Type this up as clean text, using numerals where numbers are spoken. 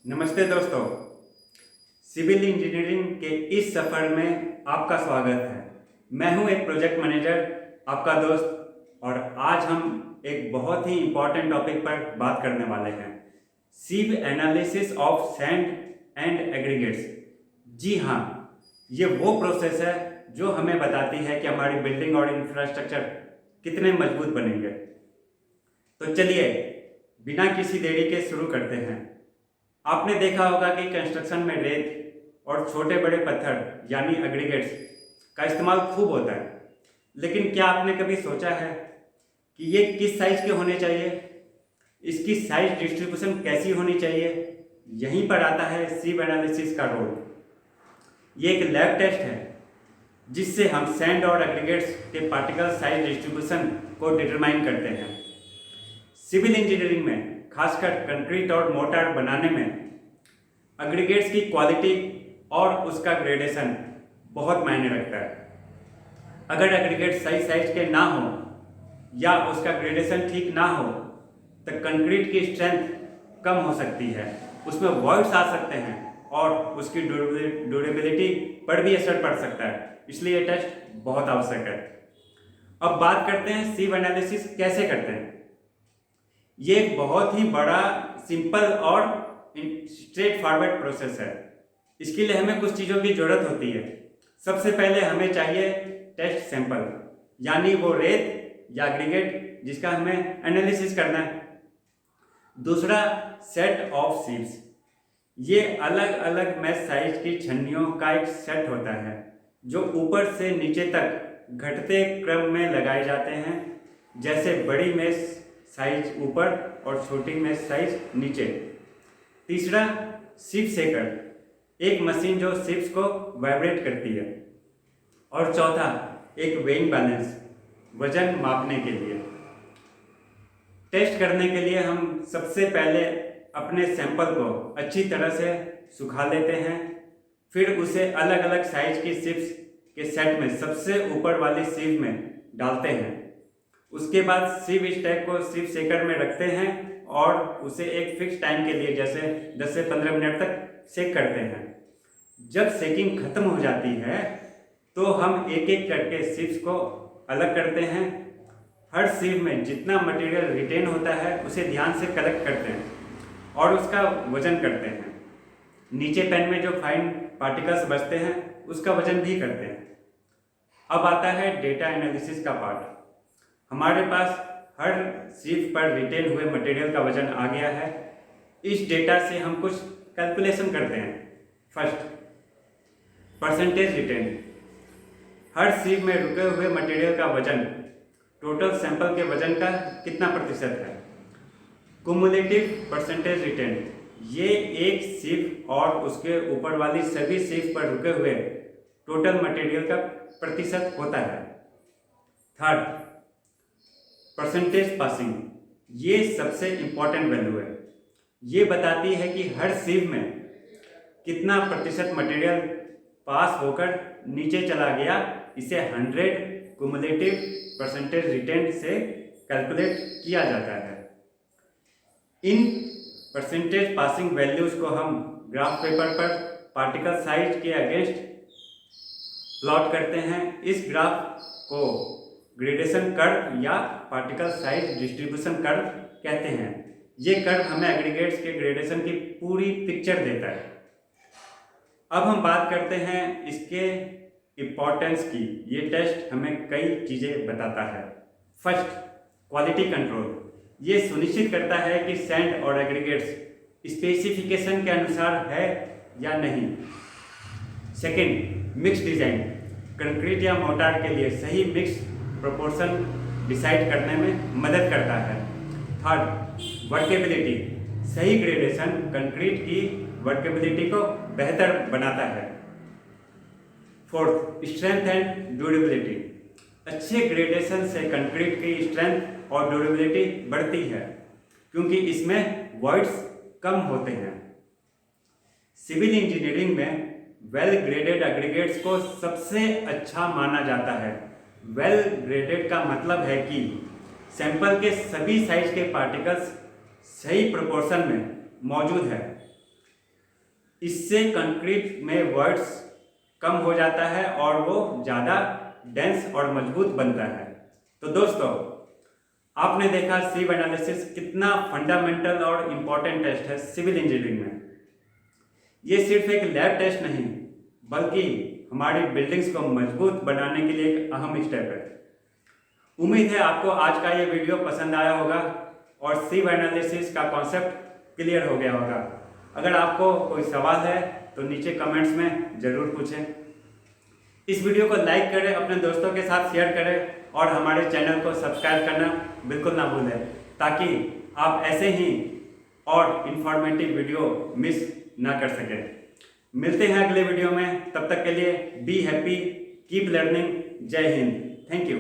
नमस्ते दोस्तों, civil engineering के इस सफ़र में आपका स्वागत है। मैं हूं एक प्रोजेक्ट मैनेजर, आपका दोस्त, और आज हम एक बहुत ही इम्पॉर्टेंट टॉपिक पर बात करने वाले हैं, sieve analysis of sand and aggregates. जी हाँ, ये वो प्रोसेस है जो हमें बताती है कि हमारी बिल्डिंग और इंफ्रास्ट्रक्चर कितने मजबूत बनेंगे। तो चलिए बिना किसी देरी के शुरू करते हैं। आपने देखा होगा कि कंस्ट्रक्शन में रेत और छोटे बड़े पत्थर यानी एग्रीगेट्स का इस्तेमाल खूब होता है, लेकिन क्या आपने कभी सोचा है कि ये किस साइज के होने चाहिए, इसकी साइज डिस्ट्रीब्यूशन कैसी होनी चाहिए? यहीं पर आता है सिव एनालिसिस का रोल। ये एक लैब टेस्ट है जिससे हम सैंड और एग्रीगेट्स के पार्टिकल साइज डिस्ट्रीब्यूशन को डिटरमाइन करते हैं। सिविल इंजीनियरिंग में खासकर कंक्रीट और मोर्टार बनाने में एग्रीगेट्स की क्वालिटी और उसका ग्रेडेशन बहुत मायने रखता है। अगर एग्रीगेट सही साइज के ना हो या उसका ग्रेडेशन ठीक ना हो तो कंक्रीट की स्ट्रेंथ कम हो सकती है, उसमें वॉइड्स आ सकते हैं और उसकी ड्यूरेबिलिटी पर भी असर पड़ सकता है। इसलिए ये टेस्ट बहुत आवश्यक है। अब बात करते हैं सिव एनालिसिस कैसे करते हैं। ये एक बहुत ही बड़ा, सिंपल और स्ट्रेट फॉरवर्ड प्रोसेस है। इसके लिए हमें कुछ चीज़ों की ज़रूरत होती है। सबसे पहले हमें चाहिए टेस्ट सैंपल, यानी वो रेत या एग्रीगेट जिसका हमें एनालिसिस करना है। दूसरा, सेट ऑफ सीव्स। ये अलग अलग मैश साइज की छन्नियों का एक सेट होता है जो ऊपर से नीचे तक घटते क्रम में लगाए जाते हैं, जैसे बड़ी मैश साइज ऊपर और छोटी मैश साइज नीचे। तीसरा, सिव सेकर, एक मशीन जो सिव्स को वाइब्रेट करती है। और चौथा, एक वेइंग बैलेंस, वजन मापने के लिए। टेस्ट करने के लिए हम सबसे पहले अपने सैंपल को अच्छी तरह से सुखा लेते हैं, फिर उसे अलग अलग साइज की सिव्स के सेट में सबसे ऊपर वाली सिव में डालते हैं। उसके बाद सिव स्टैक को सिव सेकर में रखते हैं और उसे एक फिक्स टाइम के लिए जैसे 10 से 15 मिनट तक सेक करते हैं। जब सेकिंग खत्म हो जाती है तो हम एक एक करके सिव्स को अलग करते हैं। हर सिव में जितना मटेरियल रिटेन होता है उसे ध्यान से कलेक्ट करते हैं और उसका वजन करते हैं। नीचे पेन में जो फाइन पार्टिकल्स बचते हैं उसका वजन भी करते हैं। अब आता है डेटा एनालिसिस का पार्ट। हमारे पास हर सिव पर रिटेन हुए मटेरियल का वजन आ गया है। इस डेटा से हम कुछ कैलकुलेशन करते हैं। First, percentage retain. हर सिव में रुके हुए मटेरियल का वजन टोटल सैंपल के वजन का कितना प्रतिशत है। कुमुलेटिव परसेंटेज रिटेन, ये एक सिव और उसके ऊपर वाली सभी सिव पर रुके हुए टोटल मटेरियल का प्रतिशत होता है। थर्ड, परसेंटेज पासिंग, ये सबसे इम्पॉर्टेंट वैल्यू है। ये बताती है कि हर सिव में कितना प्रतिशत मटेरियल पास होकर नीचे चला गया। इसे 100 कुमुलेटिव परसेंटेज रिटेन से कैलकुलेट किया जाता है। इन परसेंटेज पासिंग वैल्यूज को हम ग्राफ पेपर पर पार्टिकल साइज के अगेंस्ट प्लॉट करते हैं। इस ग्राफ को ग्रेडेशन कर्व या पार्टिकल साइज डिस्ट्रीब्यूशन कर्व कहते हैं। ये कर्व हमें एग्रीगेट्स के ग्रेडेशन की पूरी पिक्चर देता है। अब हम बात करते हैं इसके इम्पोर्टेंस की। ये टेस्ट हमें कई चीज़ें बताता है। First, quality control. ये सुनिश्चित करता है कि सैंड और एग्रीगेट्स स्पेसिफिकेशन के अनुसार है या नहीं। Second, mix design. कंक्रीट या मोर्टार के लिए सही मिक्स प्रोपोर्शन डिसाइड करने में मदद करता है। Third, workability. सही ग्रेडेशन कंक्रीट की वर्केबिलिटी को बेहतर बनाता है। Fourth, strength and durability. अच्छे ग्रेडेशन से कंक्रीट की स्ट्रेंथ और ड्यूरेबिलिटी बढ़ती है क्योंकि इसमें वॉइड्स कम होते हैं। सिविल इंजीनियरिंग में वेल ग्रेडेड एग्रीगेट्स को सबसे अच्छा माना जाता है। वेल ग्रेडेड का मतलब है कि सैंपल के सभी साइज के पार्टिकल्स सही प्रोपोर्शन में मौजूद है। इससे कंक्रीट में वर्ड्स कम हो जाता है और वो ज़्यादा डेंस और मजबूत बनता है। तो दोस्तों, आपने देखा सिव एनालिसिस कितना फंडामेंटल और इम्पॉर्टेंट टेस्ट है सिविल इंजीनियरिंग में। ये सिर्फ एक लैब टेस्ट नहीं बल्कि हमारी बिल्डिंग्स को मजबूत बनाने के लिए एक अहम स्टेप है। उम्मीद है आपको आज का ये वीडियो पसंद आया होगा और सिव एनालिसिस का कॉन्सेप्ट क्लियर हो गया होगा। अगर आपको कोई सवाल है तो नीचे कमेंट्स में ज़रूर पूछें। इस वीडियो को लाइक करें, अपने दोस्तों के साथ शेयर करें और हमारे चैनल को सब्सक्राइब करना बिल्कुल ना भूलें, ताकि आप ऐसे ही और इन्फॉर्मेटिव वीडियो मिस ना कर सकें। मिलते हैं अगले वीडियो में, तब तक के लिए बी हैप्पी, कीप लर्निंग। जय हिंद, थैंक यू।